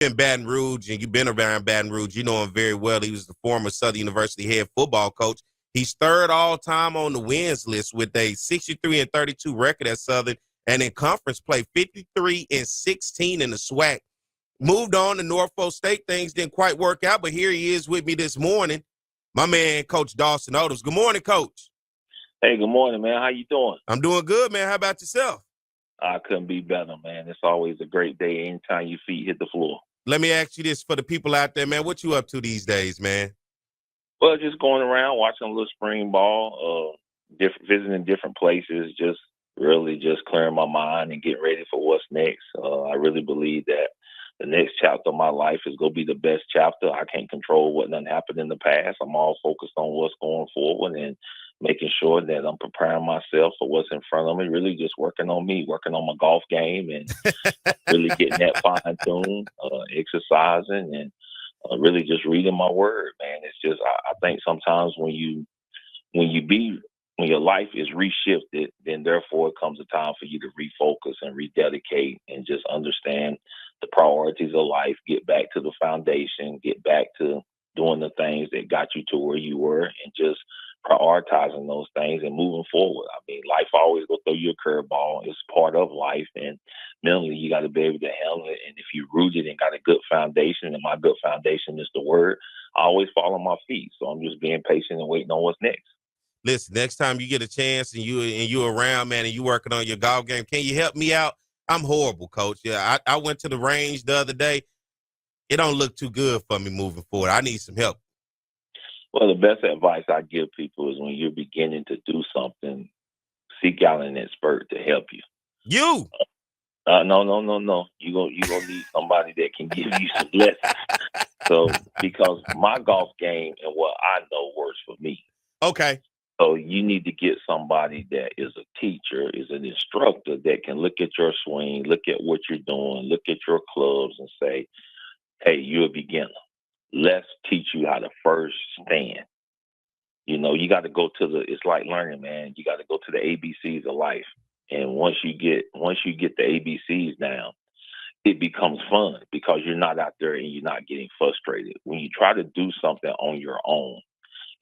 in Baton Rouge and you've been around Baton Rouge, you know him very well. He was the former Southern University head football coach. He's third all time on the wins list with a 63-32 record at Southern, and in conference play 53-16 in the SWAC. Moved on to Norfolk State. Things didn't quite work out, but here he is with me this morning. My man, Coach Dawson Odums. Good morning, Coach. Hey, good morning, man. How you doing? I'm doing good, man. How about yourself? I couldn't be better, man. It's always a great day anytime your feet hit the floor. Let me ask you this for the people out there, man. What you up to these days, man? Well, just going around watching a little spring ball, visiting different places, just really just clearing my mind and getting ready for what's next. I really believe that the next chapter of my life is going to be the best chapter. I can't control what done happened in the past. I'm all focused on what's going forward and making sure that I'm preparing myself for what's in front of me, really just working on me, working on my golf game and really getting that fine-tuned, exercising and really just reading my word, man. It's just, I think sometimes when your life is reshifted, then therefore it comes a time for you to refocus and rededicate and just understand the priorities of life, get back to the foundation, get back to doing the things that got you to where you were and just prioritizing those things and moving forward. I mean, life always will throw you a curveball. It's part of life, and mentally you got to be able to handle it. And if you're rooted and got a good foundation, and my good foundation is the word, I always fall on my feet. So I'm just being patient and waiting on what's next. Listen, next time you get a chance and you around, man, and you working on your golf game, can you help me out? I'm horrible, Coach. Yeah, I went to the range the other day. It don't look too good for me moving forward. I need some help. Well, the best advice I give people is when you're beginning to do something, seek out an expert to help you. You? No. You're gonna need somebody that can give you some lessons. So, because my golf game and what I know works for me. Okay. So you need to get somebody that is a teacher, is an instructor that can look at your swing, look at what you're doing, look at your clubs and say, hey, you're a beginner. Let's teach you how to first stand. You know, you got to go to it's like learning, man. You got to go to the ABCs of life. And once you get the ABCs down, it becomes fun because you're not out there and you're not getting frustrated. When you try to do something on your own,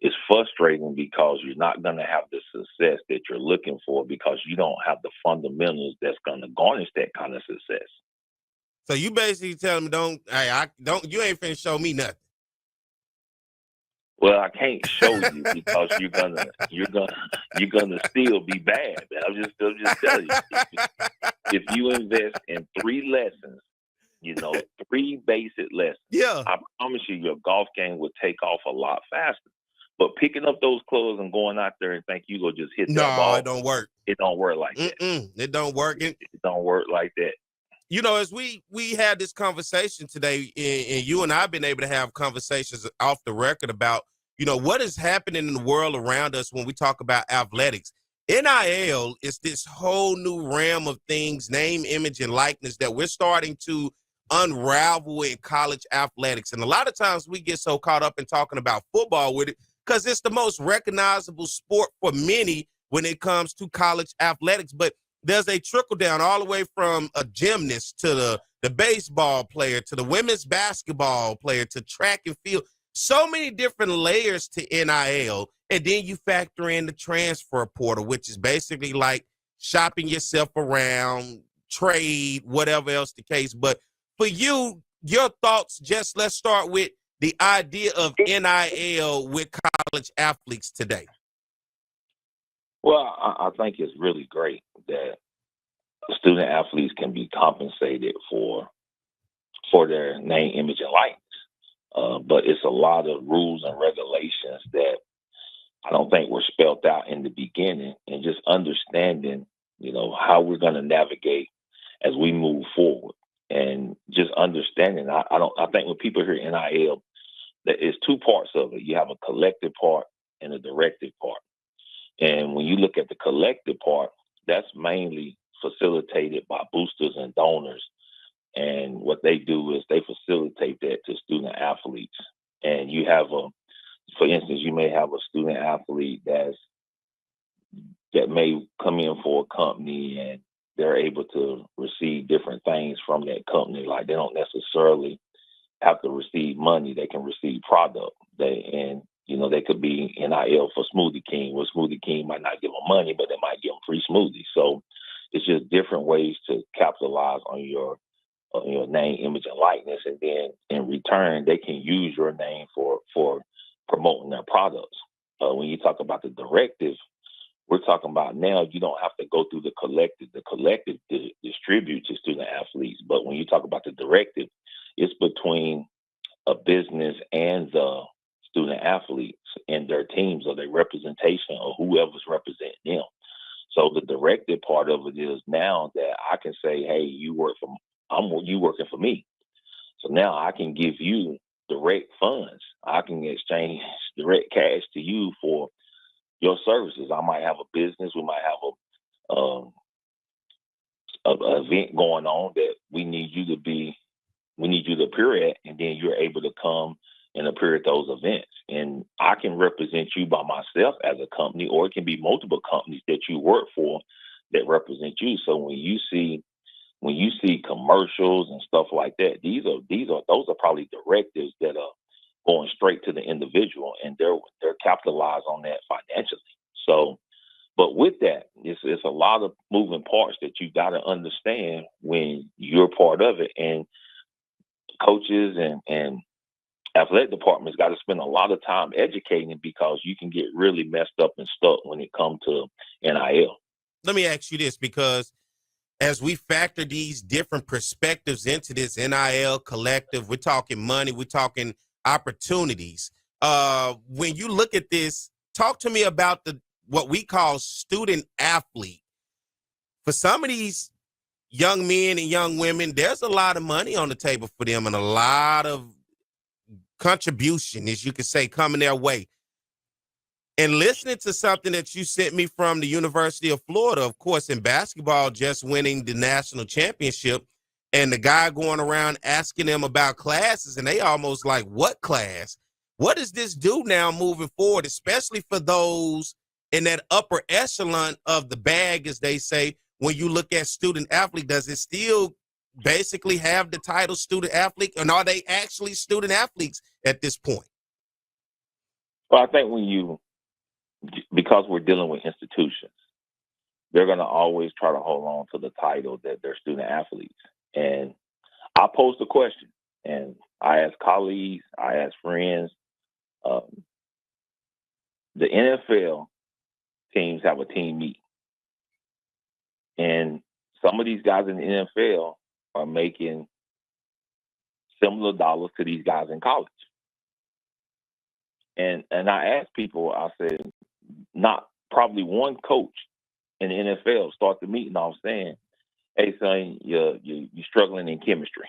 it's frustrating because you're not going to have the success that you're looking for because you don't have the fundamentals that's going to garnish that kind of success. So you basically telling me you ain't finna show me nothing. Well, I can't show you because you're gonna still be bad. I'm just telling you. If you invest in 3 lessons, 3 basic lessons, yeah, I promise you your golf game will take off a lot faster. But picking up those clubs and going out there and think you go just hit that ball, it don't work. It don't work like that. It don't work. It don't work like that. You know, as we had this conversation today, and you and I have been able to have conversations off the record about, what is happening in the world around us when we talk about athletics. NIL is this whole new realm of things, name, image, and likeness that we're starting to unravel in college athletics. And a lot of times we get so caught up in talking about football with it because it's the most recognizable sport for many when it comes to college athletics. But there's a trickle down all the way from a gymnast to the baseball player to the women's basketball player to track and field. So many different layers to NIL. And then you factor in the transfer portal, which is basically like shopping yourself around, trade, whatever else the case. But for you, your thoughts, let's start with the idea of NIL with college athletes today. Well, I think it's really great that student athletes can be compensated for their name, image, and likeness. But it's a lot of rules and regulations that I don't think were spelled out in the beginning, and just understanding, how we're going to navigate as we move forward, and just understanding. I think when people hear NIL, that it's 2 parts of it. You have a collective part and a directive part. And when you look at the collective part, that's mainly facilitated by boosters and donors. And what they do is they facilitate that to student athletes. And you have for instance, you may have a student athlete that may come in for a company and they're able to receive different things from that company. Like they don't necessarily have to receive money. They can receive product. They could be NIL for Smoothie King. Well, Smoothie King might not give them money, but they might give them free smoothies. So it's just different ways to capitalize on your name, image, and likeness, and then in return, they can use your name for promoting their products. When you talk about the directive, we're talking about now you don't have to go through the collective. The collective distribute to student athletes, but when you talk about the directive, it's between a business and the student athletes and their teams or their representation or whoever's representing them. So the directive part of it is now that I can say, hey, you working for me. So now I can give you direct funds. I can exchange direct cash to you for your services. I might have a business. We might have a event going on that we need you to appear at, and then you're able to come and appear at those events. And I can represent you by myself as a company, or it can be multiple companies that you work for that represent you. So when you see commercials and stuff like that, those are probably directives that are going straight to the individual, and they're capitalized on that financially. So, but with that, it's a lot of moving parts that you got to understand when you're part of it, and coaches and athletic departments got to spend a lot of time educating, because you can get really messed up and stuck when it comes to NIL. Let me ask you this, because as we factor these different perspectives into this NIL collective, we're talking money, we're talking opportunities. When you look at this, talk to me about what we call student athlete. For some of these young men and young women, there's a lot of money on the table for them and a lot of contribution, as you could say, coming their way. And listening to something that you sent me from the University of Florida, of course, in basketball, just winning the national championship, and the guy going around asking them about classes, and they almost like, what class? What does this do now moving forward, especially for those in that upper echelon of the bag, as they say, when you look at student athlete? Does it still basically have the title student athlete, and are they actually student athletes at this point? Well, I think because we're dealing with institutions, they're going to always try to hold on to the title that they're student athletes. And I posed a question, and I asked colleagues, I asked friends. The NFL teams have a team meeting, and some of these guys in the NFL are making similar dollars to these guys in college. And I asked people, I said, not probably one coach in the NFL start the meeting off saying, hey, son, you're struggling in chemistry.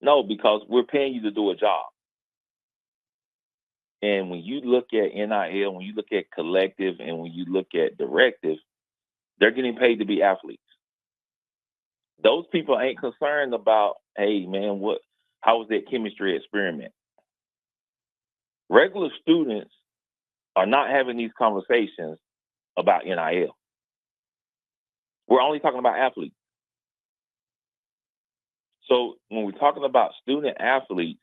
No, because we're paying you to do a job. And when you look at NIL, when you look at collective, and when you look at directive, they're getting paid to be athletes. Those people ain't concerned about, hey, man, how was that chemistry experiment? Regular students are not having these conversations about NIL. We're only talking about athletes. So when we're talking about student athletes,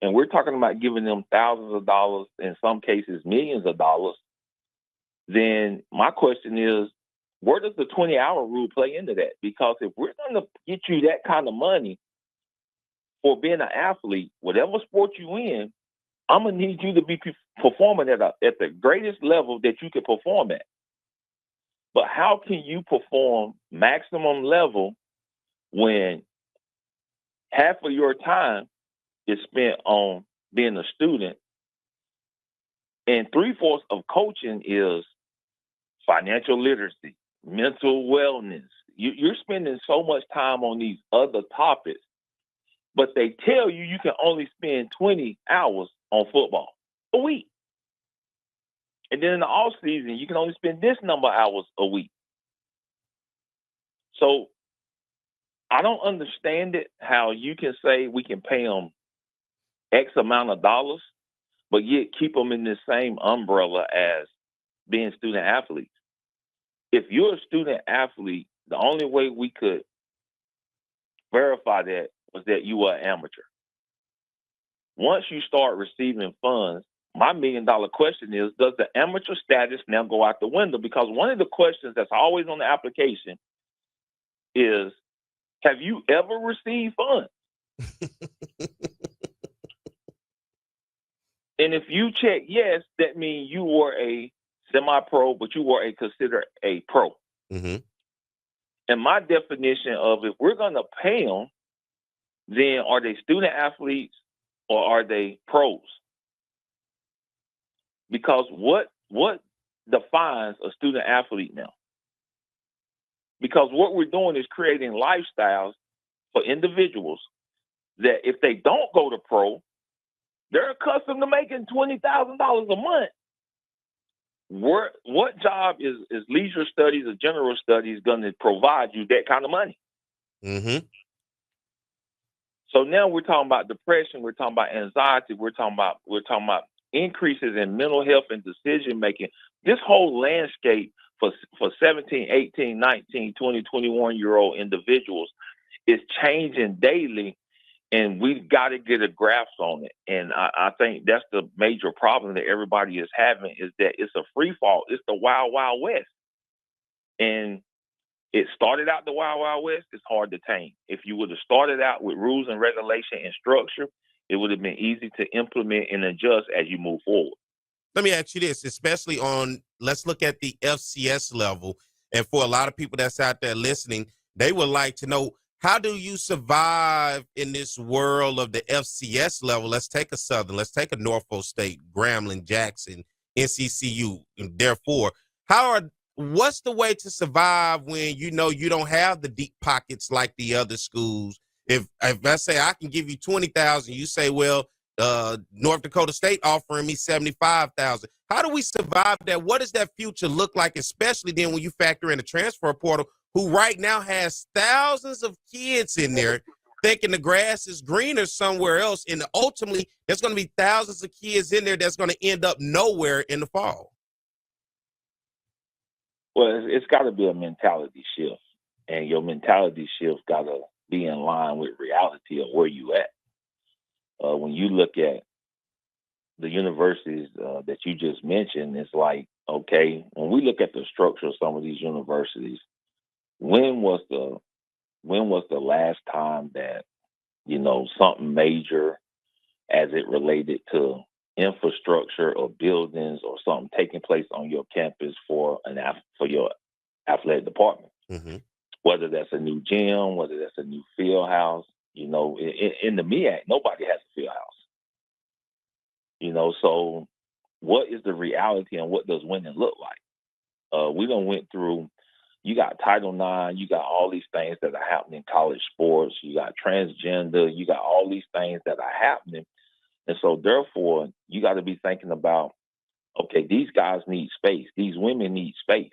and we're talking about giving them thousands of dollars, in some cases millions of dollars, then my question is, where does the 20-hour rule play into that? Because if we're going to get you that kind of money for being an athlete, whatever sport you in, I'm going to need you to be performing at the greatest level that you can perform at. But how can you perform maximum level when half of your time is spent on being a student, and 3/4 of coaching is financial literacy, mental wellness? You're spending so much time on these other topics, but they tell you can only spend 20 hours on football a week. And then in the off season, you can only spend this number of hours a week. So I don't understand it, how you can say we can pay them X amount of dollars, but yet keep them in the same umbrella as being student athletes. If you're a student athlete, the only way we could verify that was that you were an amateur. Once you start receiving funds, my $1 million question is, does the amateur status now go out the window? Because one of the questions that's always on the application is, have you ever received funds? And if you check yes, that means you were a semi-pro, but you were considered a pro. Mm-hmm. And my definition of, if we're going to pay them, then are they student athletes or are they pros? Because what defines a student athlete now? Because what we're doing is creating lifestyles for individuals that if they don't go to pro, they're accustomed to making $20,000 a month. What job is leisure studies or general studies going to provide you that kind of money? Mm-hmm. So now we're talking about depression, we're talking about anxiety, we're talking about increases in mental health and decision making. This whole landscape for 17, 18, 19, 20, 21-year-old individuals is changing daily, and we've got to get a grasp on it. And I think that's the major problem that everybody is having, is that it's a free fall. It's the wild, wild west. And it started out the wild, wild west. It's hard to tame. If you would have started out with rules and regulation and structure, it would have been easy to implement and adjust as you move forward. Let me ask you this, especially let's look at the FCS level. And for a lot of people that's out there listening, they would like to know, how do you survive in this world of the FCS level? Let's take a Southern, let's take a Norfolk State, Grambling, Jackson, NCCU, and therefore, what's the way to survive when you don't have the deep pockets like the other schools? If I say I can give you 20,000, you say, well, North Dakota State offering me 75,000. How do we survive that? What does that future look like, especially then when you factor in the transfer portal, who right now has thousands of kids in there thinking the grass is greener somewhere else, and ultimately there's going to be thousands of kids in there that's going to end up nowhere in the fall? Well, it's got to be a mentality shift, and your mentality shift got to be in line with reality of where you at. When you look at the universities that you just mentioned, it's like, okay, when we look at the structure of some of these universities, when was the last time that, something major as it related to infrastructure or buildings or something taking place on your campus for your athletic department? Mm-hmm. Whether that's a new gym, whether that's a new field house, in the MEAC, nobody has a field house. So what is the reality and what does winning look like? We done went through, you got Title IX, you got all these things that are happening in college sports, you got transgender, you got all these things that are happening. And so therefore, you got to be thinking about, okay, these guys need space. These women need space.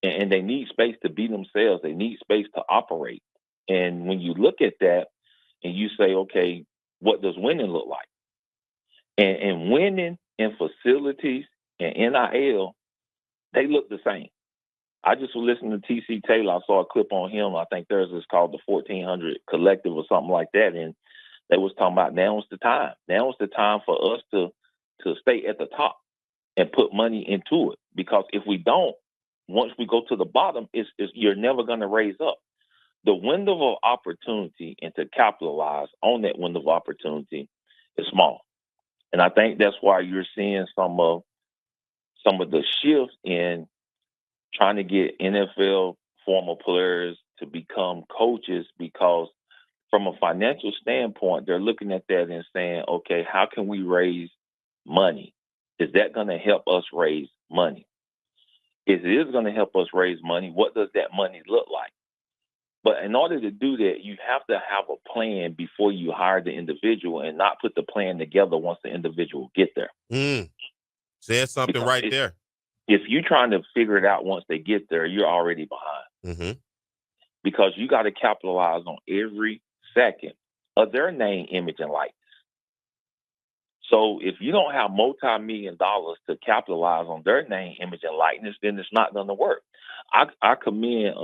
And they need space to be themselves. They need space to operate. And when you look at that and you say, okay, what does winning look like? And winning in facilities and NIL, they look the same. I just was listening to T.C. Taylor. I saw a clip on him. I think theirs is called the 1400 Collective or something like that. And they was talking about now is the time. Now is the time for us to stay at the top and put money into it. Because if we don't, once we go to the bottom, you're never going to raise up. The window of opportunity and to capitalize on that window of opportunity is small. And I think that's why you're seeing some of the shifts in trying to get NFL former players to become coaches, because from a financial standpoint, they're looking at that and saying, okay, how can we raise money? Is that going to help us raise money? If it is going to help us raise money, what does that money look like? But in order to do that, you have to have a plan before you hire the individual and not put the plan together once the individual get there. Said something because right there. If you're trying to figure it out once they get there, you're already behind. Mm-hmm. Because you got to capitalize on every second of their name, image, and likeness. So if you don't have multi-million dollars to capitalize on their name, image, and likeness, then it's not going to work. I commend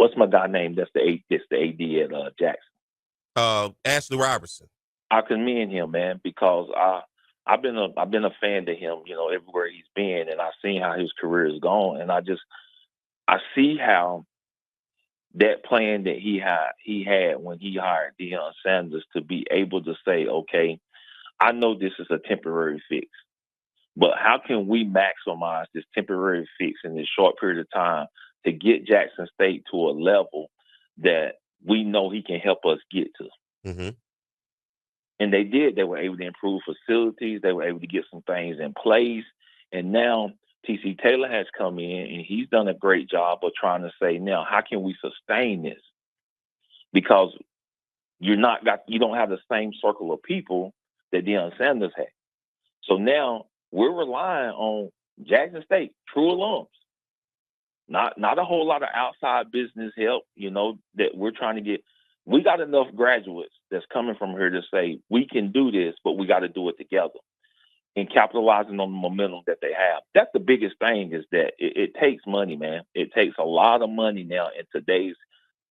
What's my guy name? That's the AD at Jackson. Ashley Robertson. I commend him, man, because I've been a fan to him, you know, everywhere he's been, and I've seen how his career has gone, and I see how that plan that he had when he hired Deion Sanders to be able to say, okay, I know this is a temporary fix, but how can we maximize this temporary fix in this short period of time to get Jackson State to a level that we know he can help us get to? Mm-hmm. And they did. They were able to improve facilities. They were able to get some things in place. And now TC Taylor has come in, and he's done a great job of trying to say, now, how can we sustain this? Because you don't have the same circle of people that Deion Sanders had. So now we're relying on Jackson State, true alums. Not a whole lot of outside business help, you know, that we're trying to get. We got enough graduates that's coming from here to say we can do this, but we got to do it together and capitalizing on the momentum that they have. That's the biggest thing, is that it takes money, man. It takes a lot of money now in today's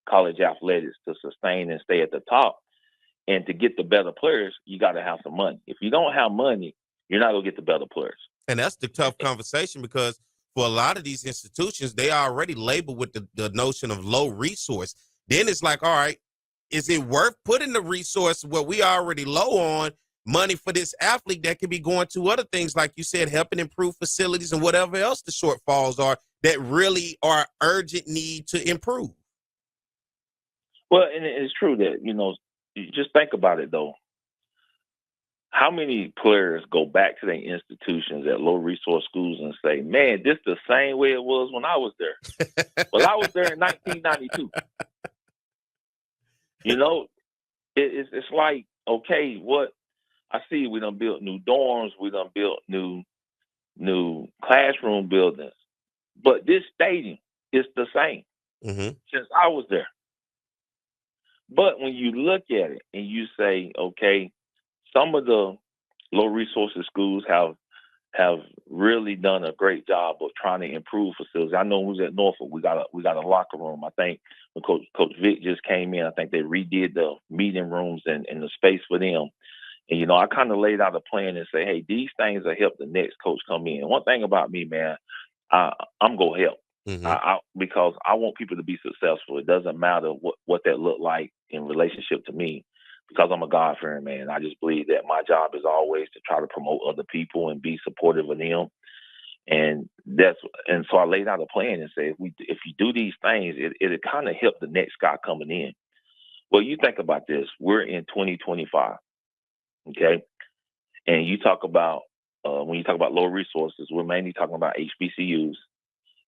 college athletics to sustain and stay at the top. And to get the better players, you got to have some money. If you don't have money, you're not going to get the better players. And that's the tough conversation, because for a lot of these institutions, they are already labeled with the notion of low resource. Then it's like, all right, is it worth putting the resource where we already low on money for this athlete that could be going to other things, like you said, helping improve facilities and whatever else the shortfalls are that really are urgent need to improve? Well, and it's true that, you know, you just think about it, though. How many players go back to their institutions at low resource schools and say, man, this the same way it was when I was there? Well, I was there in 1992. You know, it's like, okay, what I see, we done built new dorms, we done built new classroom buildings, but this stadium is the same since I was there. But when you look at it and you say, okay, some of the low resources schools have really done a great job of trying to improve facilities. I know who's at Norfolk. We got a locker room. I think when Coach Vic just came in, I think they redid the meeting rooms and the space for them. And, you know, I kind of laid out a plan and say, hey, these things will help the next coach come in. One thing about me, man, I'm going to help. Because I want people to be successful. It doesn't matter what that look like in relationship to me, because I'm a God-fearing man. I just believe that my job is always to try to promote other people and be supportive of them. And so I laid out a plan and said, if you do these things, it'll kind of help the next guy coming in. Well, you think about this. We're in 2025, okay? And you talk about, when you talk about low resources, we're mainly talking about HBCUs.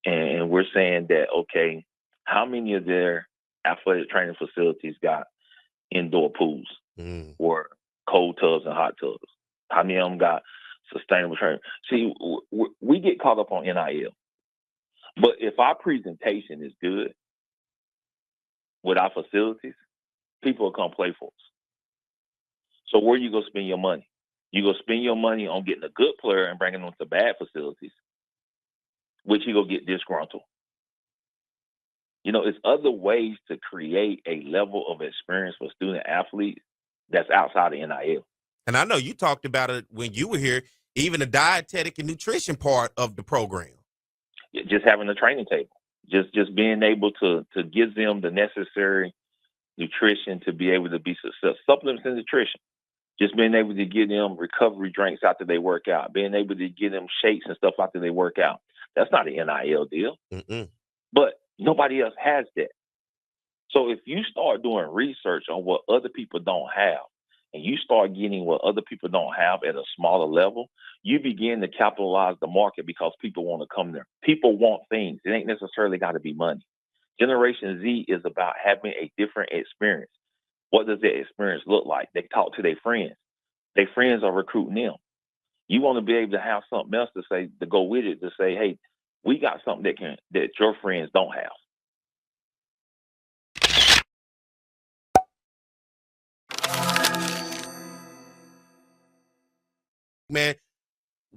And we're saying that, okay, how many of their athletic training facilities got indoor pools or cold tubs and hot tubs? How many of them got sustainable training? See, we get caught up on NIL. But if our presentation is good with our facilities, people will come play for us. So where you go spend your money? You go spend your money on getting a good player and bringing them to bad facilities, which you go get disgruntled. You know, it's other ways to create a level of experience for student athletes that's outside of NIL. And I know you talked about it when you were here, even the dietetic and nutrition part of the program. Just having a training table, just being able to give them the necessary nutrition to be able to be successful. Supplements and nutrition. Just being able to give them recovery drinks after they work out, being able to give them shakes and stuff after they work out. That's not an NIL deal. But nobody else has that. So if you start doing research on what other people don't have, and you start getting what other people don't have at a smaller level, you begin to capitalize the market, because people want to come there. People want things. It ain't necessarily got to be money. Generation Z is about having a different experience. What does that experience look like? They talk to their friends. Their friends are recruiting them. You want to be able to have something else to say, to go with it, to say, hey, we got something that your friends don't have. Man,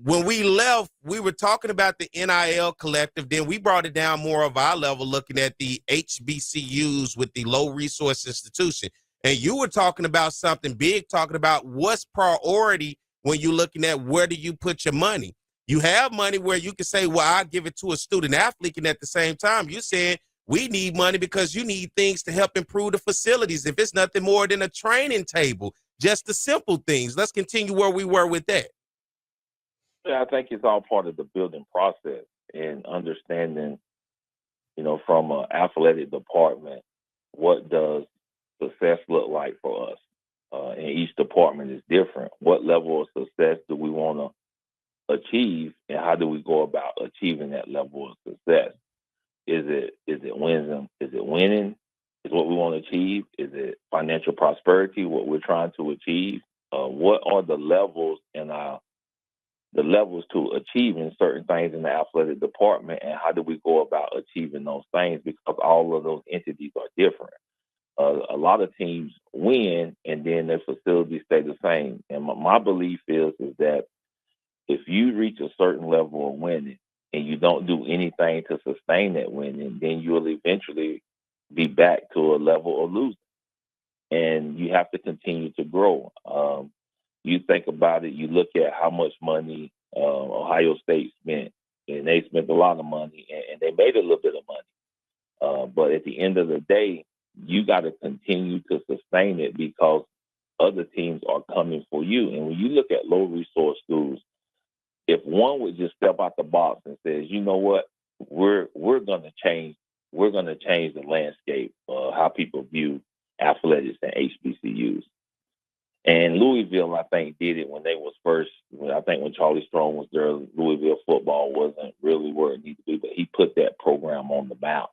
when we left, we were talking about the NIL collective. Then we brought it down more of our level, looking at the HBCUs with the low resource institution. And you were talking about something big, talking about what's priority when you're looking at where do you put your money. You have money where you can say, well, I'll give it to a student athlete. And at the same time, you're saying we need money because you need things to help improve the facilities. If it's nothing more than a training table, just the simple things. Let's continue where we were with that. Yeah, I think it's all part of the building process and understanding, from an athletic department, what does success look like for us? And each department is different. What level of success do we want to achieve, and how do we go about achieving that level of success? Is it wins? Is it winning? Is what we want to achieve? Is it financial prosperity? What we're trying to achieve? What are the levels to achieving certain things in the athletic department, and how do we go about achieving those things? Because all of those entities are different. A lot of teams win, and then their facilities stay the same. And my belief is that if you reach a certain level of winning and you don't do anything to sustain that winning, then you will eventually be back to a level of losing. And you have to continue to grow. You think about it, you look at how much money Ohio State spent, and they spent a lot of money, and they made a little bit of money. But at the end of the day, you got to continue to sustain it because other teams are coming for you. And when you look at low resource schools, if one would just step out the box and says, you know what, we're going to change the landscape of how people view athletics and HBCUs. And Louisville, I think, did it when they was first. I think when Charlie Strong was there, Louisville football wasn't really where it needed to be, but he put that program on the map.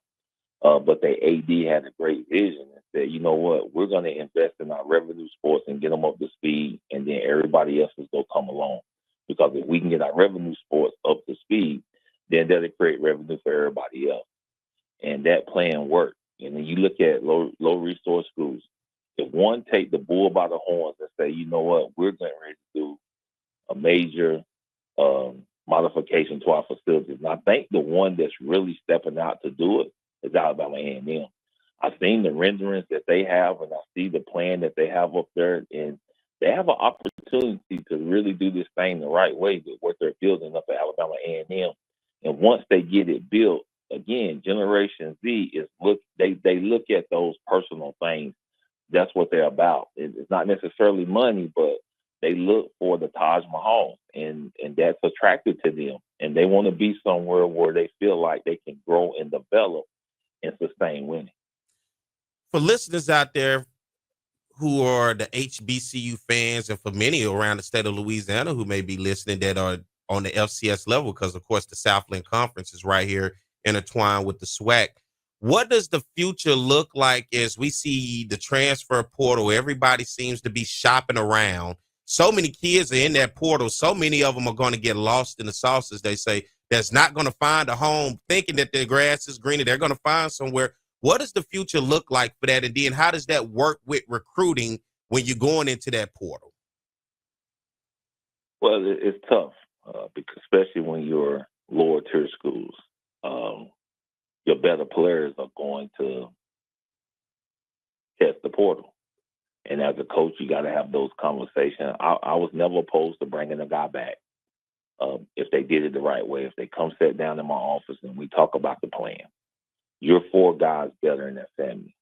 But the AD had a great vision and said, you know what, we're going to invest in our revenue sports and get them up to speed, and then everybody else is going to come along. Because if we can get our revenue sports up to speed, then that'll create revenue for everybody else. And that plan worked. And then you look at low resource schools. If one take the bull by the horns and say, you know what, we're getting ready to do a major modification to our facilities. And I think the one that's really stepping out to do it is Alabama A&M. I've seen the renderings that they have, and I see the plan that they have up there, and they have an opportunity to really do this thing the right way with what they're building up at Alabama A&M. And once they get it built, again, Generation Z they look at those personal things. That's what they're about. It's not necessarily money, but they look for the Taj Mahal, and that's attracted to them. And they want to be somewhere where they feel like they can grow and develop and sustain winning. For listeners out there who are the HBCU fans, and for many around the state of Louisiana who may be listening that are on the FCS level, because of course the Southland Conference is right here intertwined with the SWAC. What does the future look like as we see the transfer portal? Everybody seems to be shopping around. So many kids are in that portal. So many of them are going to get lost in the sauce, as they say, that's not going to find a home thinking that their grass is greener. They're going to find somewhere. What does the future look like for that? And then how does that work with recruiting when you're going into that portal? Well, it's tough, because especially when you're lower tier schools. Your better players are going to test the portal. And as a coach, you got to have those conversations. I was never opposed to bringing a guy back if they did it the right way. If they come sit down in my office and we talk about the plan, you're 4 guys better in that family.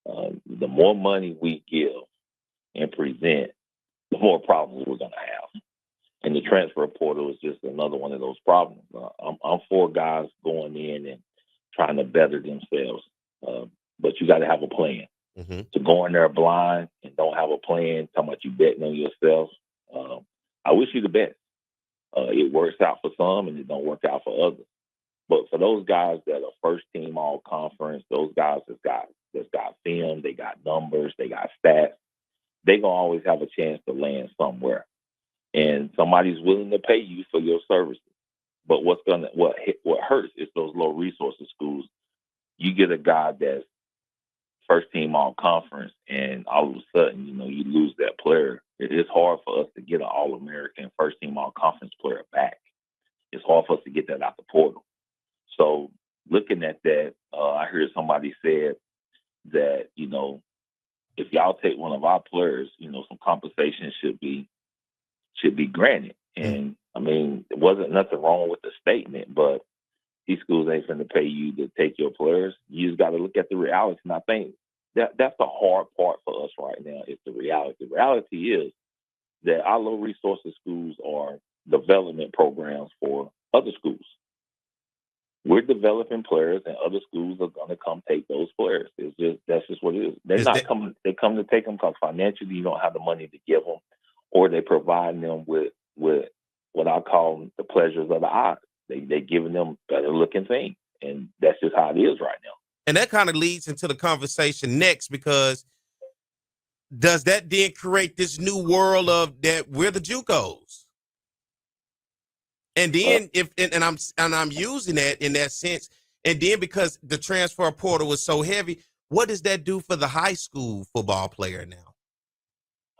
The more money we give and present, the more problems we're going to have. And the transfer portal is just another one of those problems. I'm 4 guys going in and trying to better themselves. But you got to have a plan. Mm-hmm. To go in there blind and don't have a plan, talking about you betting on yourself, I wish you the best. It works out for some and it don't work out for others. But for those guys that are first team all conference, those guys that's got film, they got numbers, they got stats, they gonna always have a chance to land somewhere. And somebody's willing to pay you for your services. But what hurts is those low resources schools. You get a guy that's first team all conference, and all of a sudden, you lose that player. It's hard for us to get an All-American first team all conference player back. It's hard for us to get that out the portal. So looking at that, I heard somebody said that, if y'all take one of our players, some compensation should be granted. And I mean, there wasn't nothing wrong with the statement, but these schools ain't finna pay you to take your players. You just got to look at the reality. And I think that's the hard part for us right now is the reality. The reality is that our low resources schools are development programs for other schools. We're developing players, and other schools are going to come take those players. That's just what it is. Coming. They come to take them because financially you don't have the money to give them, or they provide them with what I call the pleasures of the eye. They giving them better looking things, and that's just how it is right now. And that kind of leads into the conversation next, because does that then create this new world of that we're the JUCOs? And then I'm using that in that sense. And then because the transfer portal was so heavy, what does that do for the high school football player now?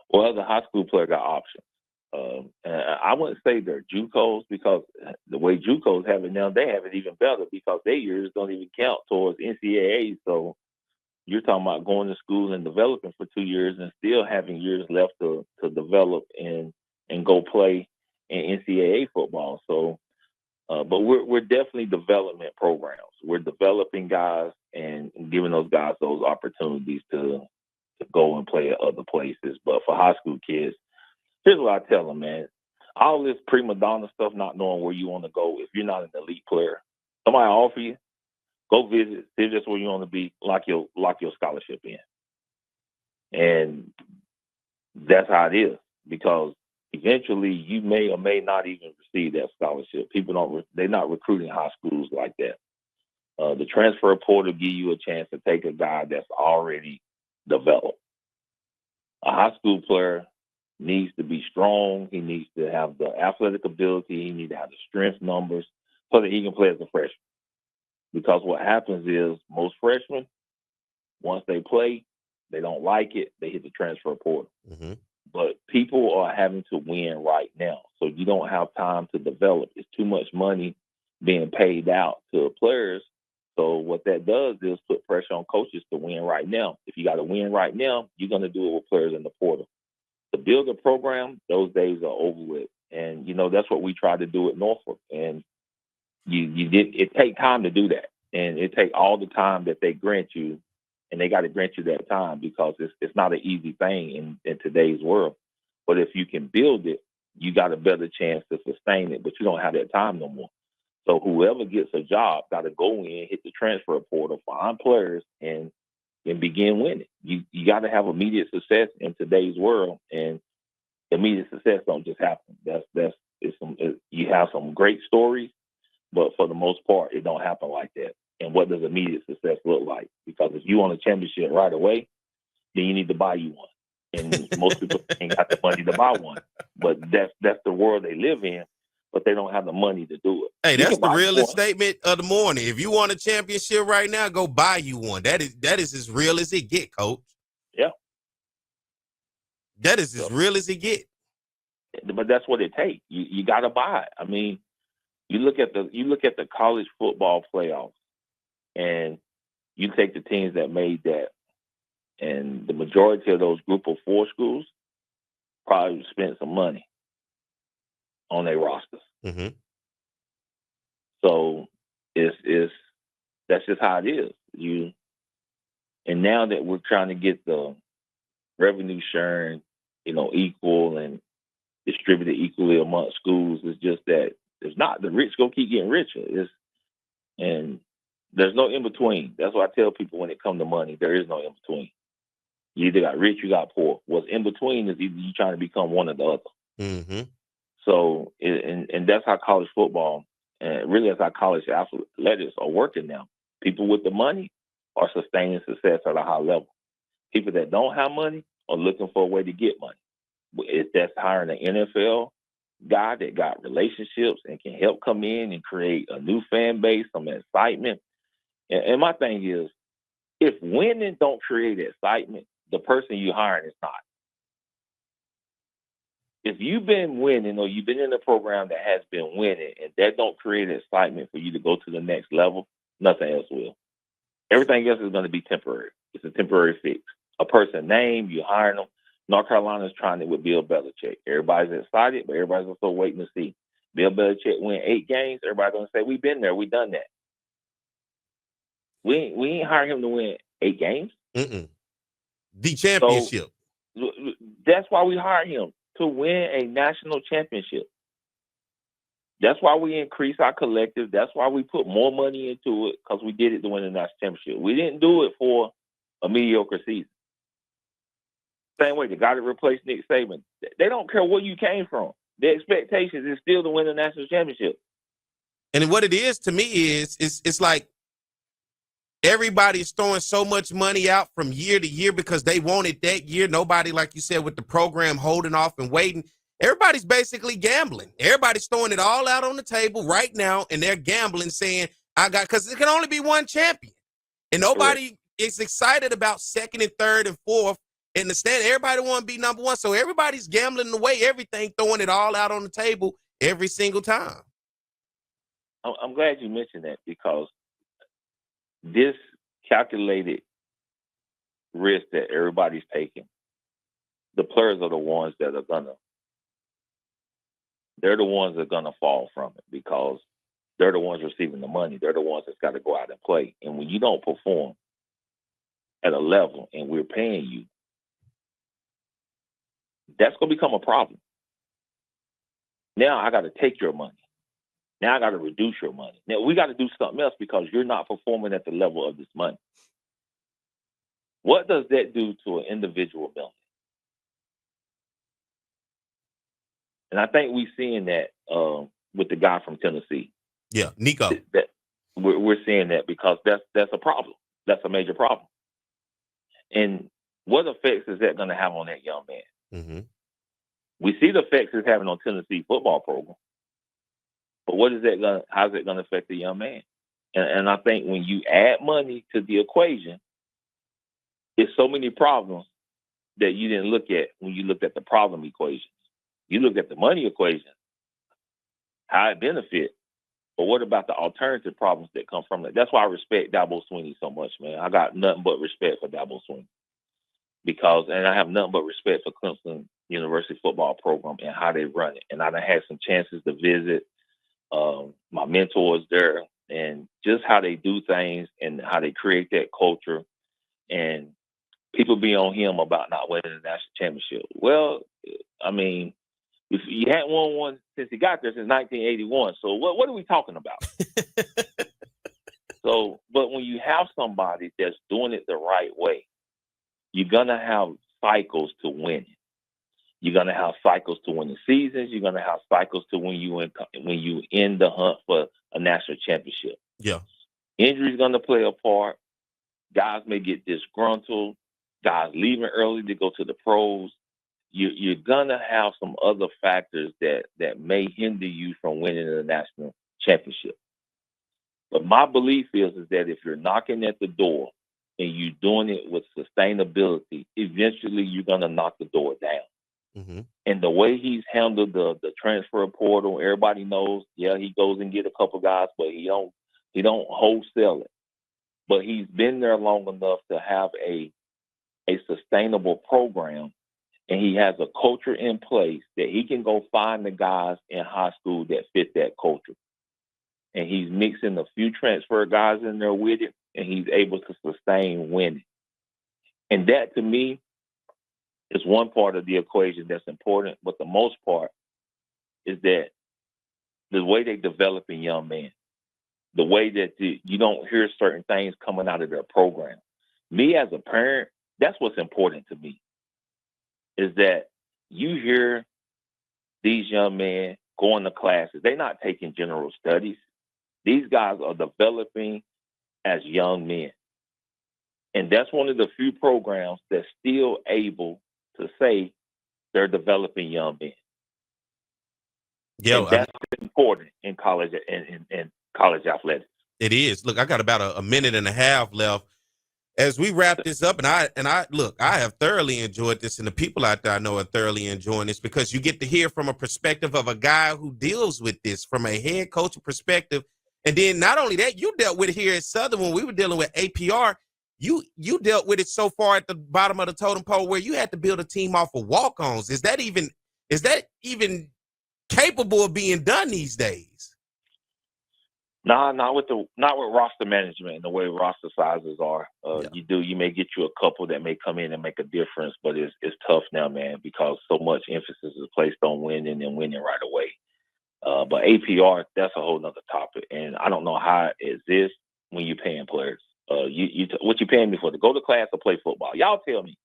Well, the high school player got options. And I wouldn't say they're JUCOs, because the way JUCOs have it now, they have it even better because their years don't even count towards NCAA. So you're talking about going to school and developing for 2 years and still having years left to develop and go play in NCAA football. So, but we're definitely development programs. We're developing guys and giving those guys those opportunities to go and play at other places. But for high school kids, here's what I tell them, man. All this prima donna stuff, not knowing where you want to go, if you're not an elite player, somebody offer you, go visit, see if that's where you want to be, lock your scholarship in. And that's how it is, because eventually you may or may not even receive that scholarship. They're not recruiting high schools like that. The transfer portal give you a chance to take a guy that's already developed. A high school player needs to be strong. He needs to have the athletic ability. He needs to have the strength numbers so that he can play as a freshman. Because what happens is most freshmen, once they play, they don't like it, they hit the transfer portal. Mm-hmm. But people are having to win right now. So you don't have time to develop. It's too much money being paid out to players. So what that does is put pressure on coaches to win right now. If you got to win right now, you're going to do it with players in the portal. To build a program, those days are over with. And, that's what we tried to do at Norfolk. And it take time to do that. And it take all the time that they grant you, and they got to grant you that time, because it's not an easy thing in today's world. But if you can build it, you got a better chance to sustain it, but you don't have that time no more. So whoever gets a job got to go in, hit the transfer portal, find players, and begin winning. You got to have immediate success in today's world, and immediate success don't just happen. You have some great stories, but for the most part, it don't happen like that. And what does immediate success look like? Because if you want a championship right away, then you need to buy you one. And most people ain't got the money to buy one. But that's the world they live in, but they don't have the money to do it. Hey, that's the realest statement of the morning. If you want a championship right now, go buy you one. That is as real as it get, Coach. Yeah. That is as real as it get. But that's what it takes. You got to buy it. I mean, you look at the college football playoffs, and you take the teams that made that, and the majority of those group of 4 schools probably spent some money on their rosters. Mm-hmm. So that's just how it is. And now that we're trying to get the revenue sharing, equal and distributed equally among schools, it's just that it's not the rich gonna keep getting richer. And there's no in between. That's what I tell people when it comes to money. There is no in between. You either got rich, you got poor. What's in between is either you trying to become one or the other. Mm-hmm. So, and that's how college football, and really that's how college athletics are working now. People with the money are sustaining success at a high level. People that don't have money are looking for a way to get money. If that's hiring an NFL guy that got relationships and can help come in and create a new fan base, some excitement. And my thing is, If winning don't create excitement, the person you hiring is not. If you've been winning or you've been in a program that has been winning and that don't create excitement for you to go to the next level, nothing else will. Everything else is going to be temporary. It's a temporary fix. A person name, you hiring them. North Carolina's trying it with Bill Belichick. Everybody's excited, but everybody's also waiting to see. Bill Belichick win 8 games. Everybody's going to say, we've been there. We've done that. We ain't hiring him to win 8 games. The championship. So that's why we hired him, to win a national championship. That's why we increase our collective. That's why we put more money into it, because we did it to win the national championship. We didn't do it for a mediocre season. Same way, the guy that replaced Nick Saban, they don't care where you came from. The expectations is still to win the national championship. And what it is to me is it's like everybody's throwing so much money out from year to year because they want it that year. Nobody, like you said, with the program holding off and waiting. Everybody's basically gambling. Everybody's throwing it all out on the table right now, and they're gambling, saying, because it can only be one champion. And nobody is excited about second and third and fourth in the stand. Everybody want to be number one. So everybody's gambling away everything, throwing it all out on the table every single time. I'm glad you mentioned that, because this calculated risk that everybody's taking, the players are the ones that are they're the ones that are gonna fall from it, because they're the ones receiving the money. They're the ones that's got to go out and play. And when you don't perform at a level and we're paying you, that's gonna become a problem. Now I got to take your money. Now I got to reduce your money. Now we got to do something else because you're not performing at the level of this money. What does that do to an individual mental? And I think we're seeing that with the guy from Tennessee. Yeah, Nico. That we're seeing that, because that's a problem. That's a major problem. And what effects is that going to have on that young man? Mm-hmm. We see the effects it's having on Tennessee football program. But how's it going to affect the young man? And I think when you add money to the equation, there's so many problems that you didn't look at when you looked at the problem equation. You looked at the money equation, how it benefits, but what about the alternative problems that come from it? That's why I respect Dabo Swinney so much, man. I got nothing but respect for Dabo Swinney, and I have nothing but respect for Clemson University football program and how they run it. And I've had some chances to visit my mentors there, and just how they do things and how they create that culture. And people be on him about not winning the national championship. Well, I mean, if he hadn't won one since he got there since 1981. So what are we talking about? But when you have somebody that's doing it the right way, you're gonna have cycles to win it. You're gonna have cycles to win the seasons. You're gonna have cycles to when you end the hunt for a national championship. Yeah, injuries gonna play a part. Guys may get disgruntled. Guys leaving early to go to the pros. You're gonna have some other factors that may hinder you from winning the national championship. But my belief is that if you're knocking at the door and you're doing it with sustainability, eventually you're gonna knock the door down. Mm-hmm. And the way he's handled the transfer portal, everybody knows. Yeah, he goes and get a couple guys, but he don't wholesale it. But he's been there long enough to have a sustainable program. And he has a culture in place that he can go find the guys in high school that fit that culture. And he's mixing a few transfer guys in there with it, and he's able to sustain winning. And that, to me, is one part of the equation that's important. But the most part is that the way they develop a young man, the way that you don't hear certain things coming out of their program. Me as a parent, that's what's important to me. Is that you hear these young men going to classes. They're not taking general studies. These guys are developing as young men. And that's one of the few programs that's still able to say they're developing young men. And that's important in college and college athletics. It is. Look, I got about a minute and a half left. as we wrap this up, and I look, I have thoroughly enjoyed this, and the people out there I know are thoroughly enjoying this because you get to hear from a perspective of a guy who deals with this from a head coach perspective. And then not only that, you dealt with it here at Southern when we were dealing with APR. You dealt with it so far at the bottom of the totem pole where you had to build a team off of walk-ons. Is that even capable of being done these days? Nah, not with roster management and the way roster sizes are. You may get you a couple that may come in and make a difference, but it's tough now, man, because so much emphasis is placed on winning and winning right away. But APR, that's a whole nother topic, and I don't know how it exists when you're paying players. What you paying me for, to go to class or play football? Y'all tell me.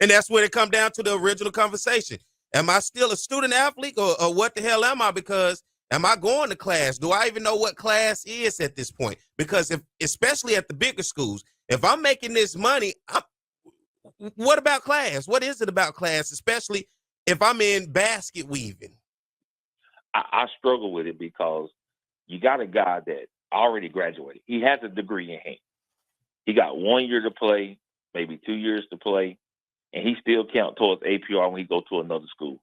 And that's when it come down to the original conversation. Am I still a student athlete or what the hell am I? Because am I going to class? Do I even know what class is at this point? Because especially at the bigger schools, if I'm making this money, what about class? What is it about class, especially if I'm in basket weaving? I struggle with it because you got a guy that already graduated. He has a degree in hand. He got 1 year to play, maybe 2 years to play, and he still count towards APR when he go to another school.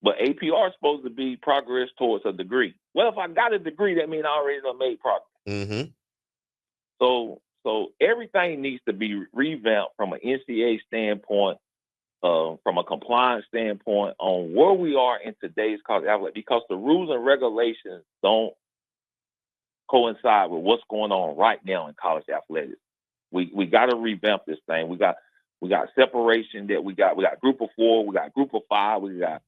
But APR is supposed to be progress towards a degree. Well, if I got a degree, that means I already done made progress. Mm-hmm. So everything needs to be revamped from an NCAA standpoint, from a compliance standpoint, on where we are in today's college athletics, because the rules and regulations don't coincide with what's going on right now in college athletics. We got to revamp this thing. We got separation. We got group of 4, we got group of 5, we got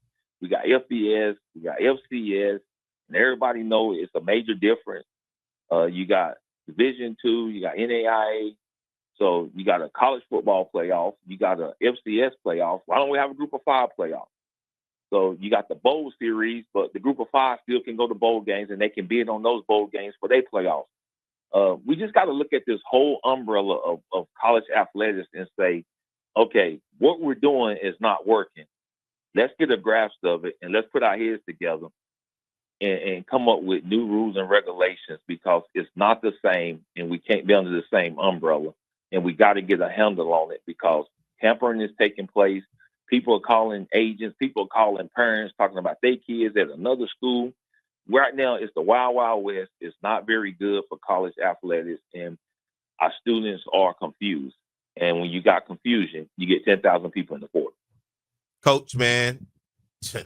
FBS, we got FCS, and everybody knows it's a major difference. You got Division II, you got NAIA, so you got a college football playoff, you got a FCS playoff. Why don't we have a group of 5 playoff? So you got the bowl series, but the group of 5 still can go to bowl games, and they can bid on those bowl games for their playoffs. We just got to look at this whole umbrella of college athletics and say, okay, what we're doing is not working. Let's get a grasp of it, and let's put our heads together and come up with new rules and regulations, because it's not the same, and we can't be under the same umbrella. And we got to get a handle on it, because tampering is taking place. People are calling agents. People are calling parents, talking about their kids at another school. Right now, it's the wild, wild west. It's not very good for college athletics, and our students are confused. And when you got confusion, you get 10,000 people in the court. Coach, man,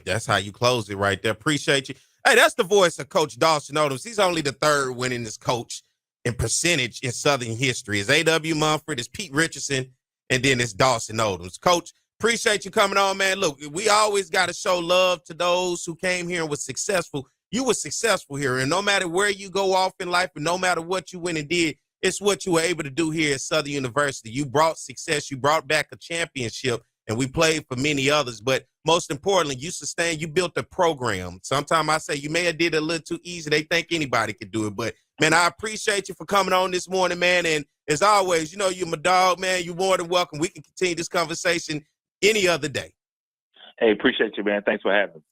that's how you close it right there. Appreciate you. Hey, that's the voice of Coach Dawson Odums. He's only the 3rd winningest coach in percentage in Southern history. It's A.W. Mumford, it's Pete Richardson, and then it's Dawson Odums. Coach, appreciate you coming on, man. Look, we always got to show love to those who came here and was successful. You were successful here, and no matter where you go off in life and no matter what you went and did, it's what you were able to do here at Southern University. You brought success. You brought back a championship, and we played for many others. But most importantly, you built a program. Sometimes I say you may have did it a little too easy. They think anybody could do it. But, man, I appreciate you for coming on this morning, man. And as always, you're my dog, man. You're more than welcome. We can continue this conversation any other day. Hey, appreciate you, man. Thanks for having me.